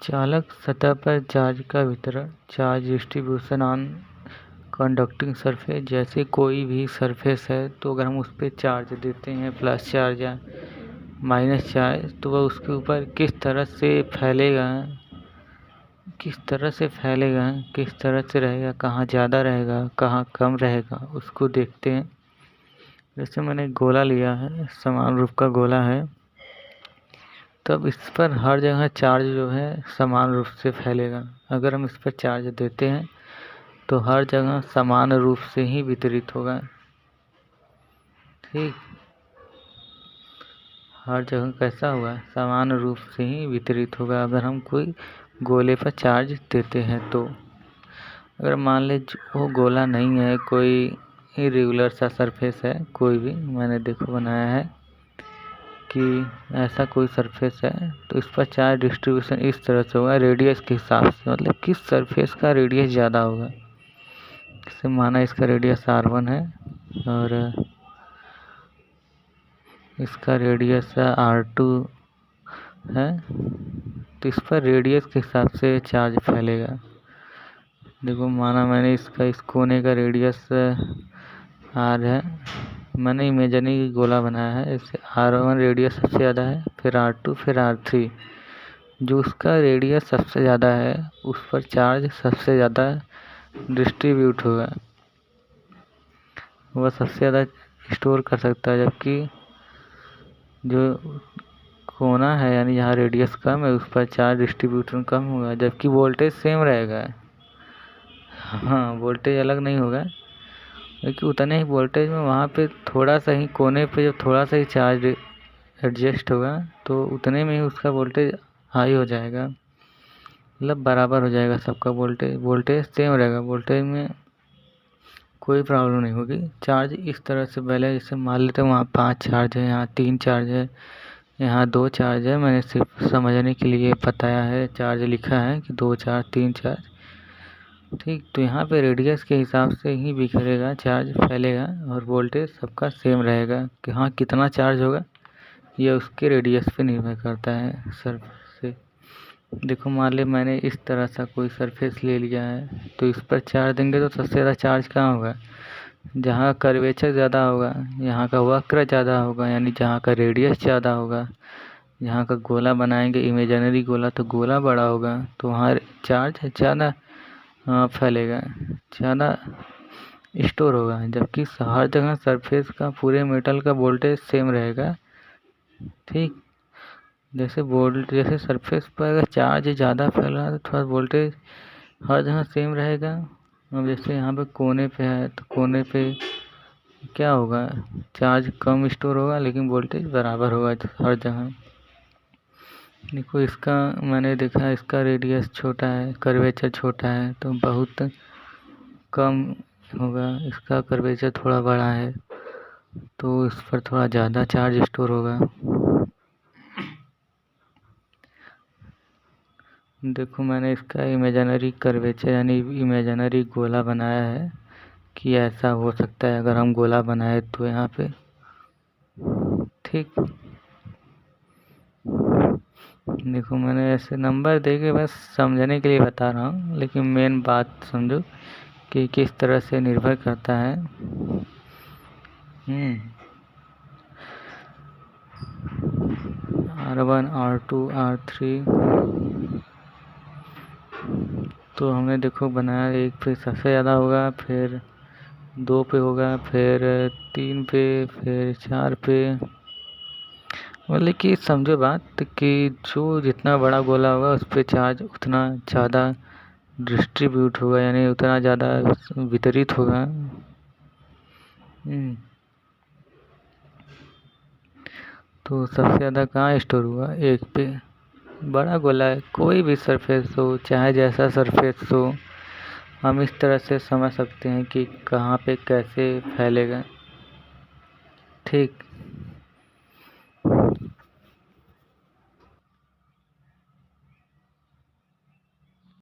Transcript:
चालक सतह पर चार्ज का वितरण, charge distribution on conducting surface. जैसे कोई भी सरफेस है तो अगर हम उस पर चार्ज देते हैं, प्लस चार्ज या माइनस चार्ज, तो वह उसके ऊपर किस तरह से फैलेगा, किस तरह से रहेगा, कहाँ ज़्यादा रहेगा, कहाँ कम रहेगा, उसको देखते हैं। जैसे मैंने गोला लिया है, समान रूप का गोला है, तब इस पर हर जगह चार्ज जो है समान रूप से फैलेगा। अगर हम इस पर चार्ज देते हैं तो हर जगह समान रूप से ही वितरित होगा। ठीक, हर जगह कैसा होगा, समान रूप से ही वितरित होगा अगर हम कोई गोले पर चार्ज देते हैं तो। अगर मान ले वो गोला नहीं है, कोई इरेगुलर सा सरफेस है, कोई भी, मैंने देखो बनाया है कि ऐसा कोई सरफेस है, तो इस पर चार्ज डिस्ट्रीब्यूशन इस तरह से होगा, रेडियस के हिसाब से, मतलब किस सरफेस का रेडियस ज़्यादा होगा। जैसे माना इसका रेडियस R1 है और इसका रेडियस R2 है, तो इस पर रेडियस के हिसाब से चार्ज फैलेगा। देखो माना मैंने इसका, इस कोने का रेडियस R है, मैंने इमेजिनरी गोला बनाया है, इससे R1 रेडियस सबसे ज़्यादा है, फिर R2, फिर R3। जो उसका रेडियस सबसे ज़्यादा है उस पर चार्ज सबसे ज़्यादा डिस्ट्रीब्यूट होगा, वह सबसे ज़्यादा स्टोर कर सकता है। जबकि जो कोना है, यानी जहाँ रेडियस कम है, उस पर चार्ज डिस्ट्रीब्यूशन कम होगा, जबकि वोल्टेज सेम रहेगा। हाँ, वोल्टेज अलग नहीं होगा, क्योंकि उतने ही वोल्टेज में वहाँ पे थोड़ा सा ही कोने पे जब थोड़ा सा ही चार्ज एडजस्ट होगा तो उतने में ही उसका वोल्टेज हाई हो जाएगा, मतलब बराबर हो जाएगा सबका वोल्टेज सेम रहेगा, वोल्टेज में कोई प्रॉब्लम नहीं होगी। चार्ज इस तरह से पहले, जैसे मान लेते हैं वहाँ 5 चार्ज है, यहाँ 3 चार्ज है, यहाँ 2 चार्ज है, मैंने सिर्फ समझने के लिए बताया है, चार्ज लिखा है कि 2 चार्ज 3 चार्ज। ठीक, तो यहाँ पे रेडियस के हिसाब से ही बिखरेगा, चार्ज फैलेगा और वोल्टेज सबका सेम रहेगा कि हाँ कितना चार्ज होगा, यह उसके रेडियस पे निर्भर करता है सरफेस से। देखो मान ले मैंने इस तरह सा कोई सरफेस ले लिया है, तो इस पर चार्ज देंगे तो सबसे ज़्यादा चार्ज कहाँ होगा, जहाँ कर्वेचर ज़्यादा होगा, यहाँ का वक्र ज़्यादा होगा, यानी जहाँ का रेडियस ज़्यादा होगा। यहाँ का गोला बनाएंगे इमेजिनरी गोला, तो गोला बड़ा होगा, तो वहाँ चार्ज ज़्यादा फैलेगा, ज़्यादा स्टोर होगा। जबकि हर जगह सरफेस का, पूरे मेटल का वोल्टेज सेम रहेगा। ठीक, जैसे सरफेस पर अगर चार्ज ज़्यादा फैल रहा है तो थोड़ा वोल्टेज हर जगह सेम रहेगा। अब जैसे यहाँ पे कोने पे है, तो कोने पे क्या होगा, चार्ज कम स्टोर होगा लेकिन वोल्टेज बराबर होगा हर जगह। देखो इसका मैंने देखा, इसका रेडियस छोटा है, कर्वेचर छोटा है, तो बहुत कम होगा। इसका कर्वेचर थोड़ा बड़ा है तो इस पर थोड़ा ज़्यादा चार्ज स्टोर होगा। देखो मैंने इसका इमेजिनरी कर्वेचर यानी इमेजिनरी गोला बनाया है कि ऐसा हो सकता है अगर हम गोला बनाए तो यहाँ पे। ठीक, देखो मैंने ऐसे नंबर दे के बस समझने के लिए बता रहा हूँ, लेकिन मेन बात समझो कि किस तरह से निर्भर करता है। R1, R2, R3, तो हमने देखो बनाया, एक पे सबसे ज़्यादा होगा, फिर 2 पे होगा, फिर 3 पे, फिर 4 पे। मतलब कि समझो बात कि जो जितना बड़ा गोला होगा उस पर चार्ज उतना ज़्यादा डिस्ट्रीब्यूट होगा, यानी उतना ज़्यादा वितरित होगा। तो सबसे ज़्यादा कहाँ स्टोर हुआ, एक पे। बड़ा गोला है, कोई भी सरफेस हो, चाहे जैसा सरफेस हो, हम इस तरह से समझ सकते हैं कि कहाँ पे कैसे फैलेगा। ठीक।